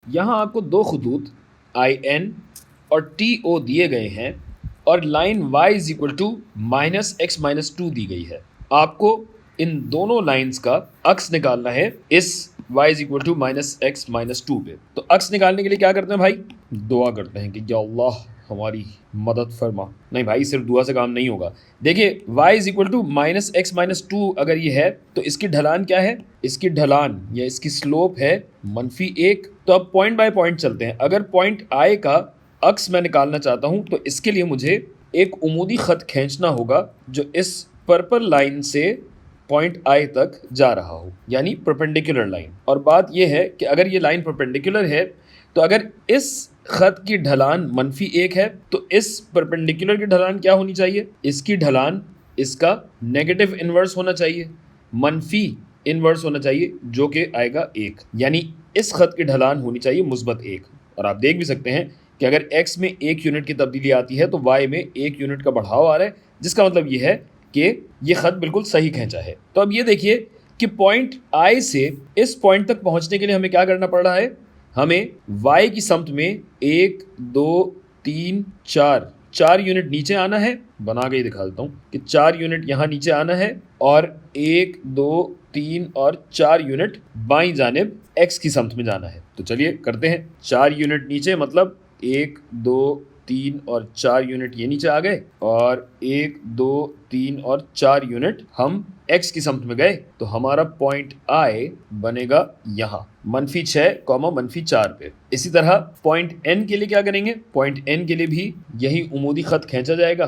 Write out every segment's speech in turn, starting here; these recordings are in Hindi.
यहाँ आपको दो खतूत IN और TO दिए गए हैं और line y is equal to -x-2 दी गई है। आपको इन दोनों लाइंस का अक्स निकालना है इस y is equal to -x-2 पे। तो अक्स निकालने के लिए क्या करते हैं भाई? दुआ करते हैं कि या अल्लाह हमारी मदद फरमा। नहीं भाई, सिर्फ दुआ से काम नहीं होगा। देखिए y is equal to -x-2 अगर ये है तो इसकी ढलान क्या है? इसकी ढलान या इसकी स्लोप है -1। तो अब पॉइंट बाय पॉइंट चलते हैं। अगर पॉइंट I का अक्स मैं निकालना चाहता हूं तो इसके लिए मुझे एक उमूदी खत खींचना होगा जो इस पर्पल लाइन से पॉइंट I तक जा रहा हो, यानी परपेंडिकुलर लाइन। और बात यह है कि अगर ये लाइन परपेंडिकुलर है तो अगर इस खत की ढलान -1 है तो इस परपेंडिकुलर की ढलान क्या होनी चाहिए? इसकी ढलान इसका नेगेटिव इन्वर्स होना चाहिए, मनफी इन्वर्स होना चाहिए, जो कि आएगा 1। यानी इस खत की ढलान होनी चाहिए मुस्बत 1। और आप देख भी सकते हैं कि अगर x में 1 यूनिट की तब्दीली आती है तो y में 1 यूनिट का बढ़ाव आ रहा है, जिसका मतलब ये है कि ये खत बिल्कुल सही खींचा है। तो अब ये देखिए कि पॉइंट I से इस पॉइंट तक पहुंचने के लिए हमें क्या करना पड़ रहा है? हमें y की समत में 1 2 3 4 यूनिट नीचे आना है। बना के ही दिखा देता हूँ कि 4 यूनिट यहाँ नीचे आना है और 1 2 3 और 4 यूनिट बाईं जानिब x की समत में जाना है। तो चलिए करते हैं। 4 यूनिट नीचे मतलब 1 2 3 और 4 यूनिट ये नीचे आ गए और 1 2 3 और 4 यूनिट हम x की समत में गए। तो हमारा पॉइंट I बनेगा यहाँ -6, -4 पे। इसी तरह पॉइंट N के लिए क्या करेंगे? पॉइंट N के लिए भी यही उमूदी खत खींचा जाएगा,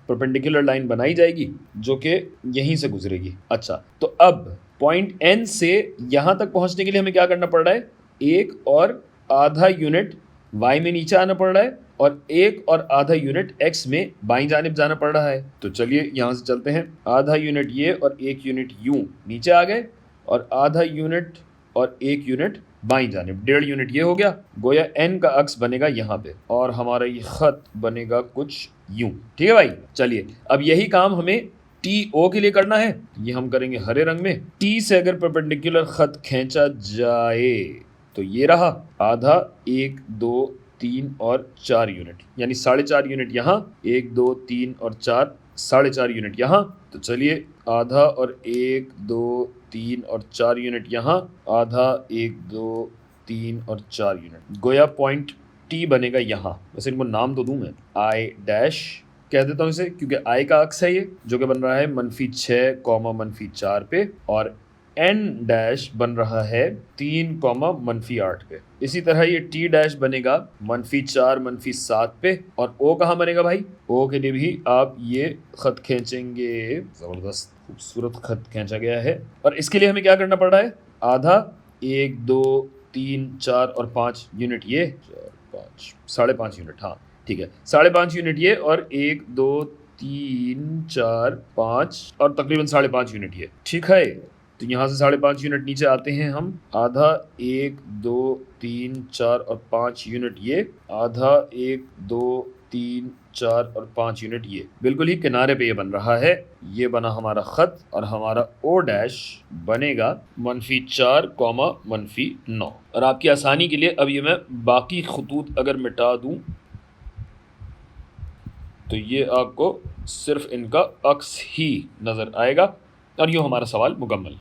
परपेंडिकुलर लाइन बनाई जाएगी जो कि यहीं से गुजरेगी। अच्छा, तो अब पॉइंट N से यहाँ तक पहुँचने के लिए हमें क्या करना पड़ रहा है? 1 और आधा यूनिट y में नीचे आना पड़ रहा है और 1 और आधा यूनिट x में बाईं जानिब जाना पड़ रहा है। तो चलिए यहाँ से चलते हैं। आधा यूनिट ये और 1 यूनिट यूं नीचे आ गए और आधा यूनिट और 1 यूनिट बाईं जानिब, 1.5 यूनिट ये हो गया। गोया n का अक्स बनेगा यहाँ पे और हमारा ये खत बनेगा कुछ यूं। ठीक है भाई, चलिए अब यही काम हमें TO के लिए करना है। ये हम करेंगे हरे रंग में। T से अगर परपेंडिकुलर खत खींचा जाए तो ये रहा आधा, 1 2 3 और 4 यूनिट, यानी 4.5 यूनिट यहाँ, 1 2 3 और 4, 4.5 यूनिट यहाँ। तो चलिए आधा और 1 2 3 और 4 यूनिट यहाँ, आधा 1 2 3 और 4 यूनिट। गोया पॉइंट T बनेगा यहाँ। वैसे इनको नाम तो दूं मैं, I डैश कह देता हूँ इसे, क्योंकि I का अक्स है ये, जो कि बन रहा है -6, -4 पे, और N डैश बन रहा है 3, -8 पे। इसी तरह ये T डैश बनेगा -4, -7 पे। और O कहाँ बनेगा भाई? O के लिए भी आप ये खत खींचेंगे। जबरदस्त खूबसूरत खत खींचा गया है। और इसके लिए हमें क्या करना पड़ रहा है? आधा, 1 2 3 4 और 5 यूनिट ये, 4 5 5.5 यूनिट, हाँ ठीक है, 5.5 यूनिट ये और 1 2 3 4 5 और तकरीबन 5.5 यूनिट ये। ठीक है, तो यहाँ से 5.5 यूनिट नीचे आते हैं हम। आधा, 1 2 3 4 और 5 यूनिट ये, आधा, 1 2 3 4 और 5 यूनिट ये। बिल्कुल ही किनारे पे ये बन रहा है। ये बना हमारा खत और हमारा O डैश बनेगा -4, -9। और आपकी आसानी के लिए अब ये मैं बाकी खतूत अगर मिटा दूं तो ये आपको सिर्फ इनका अक्स ही नज़र आएगा। और यूँ हमारा सवाल मुकम्मल।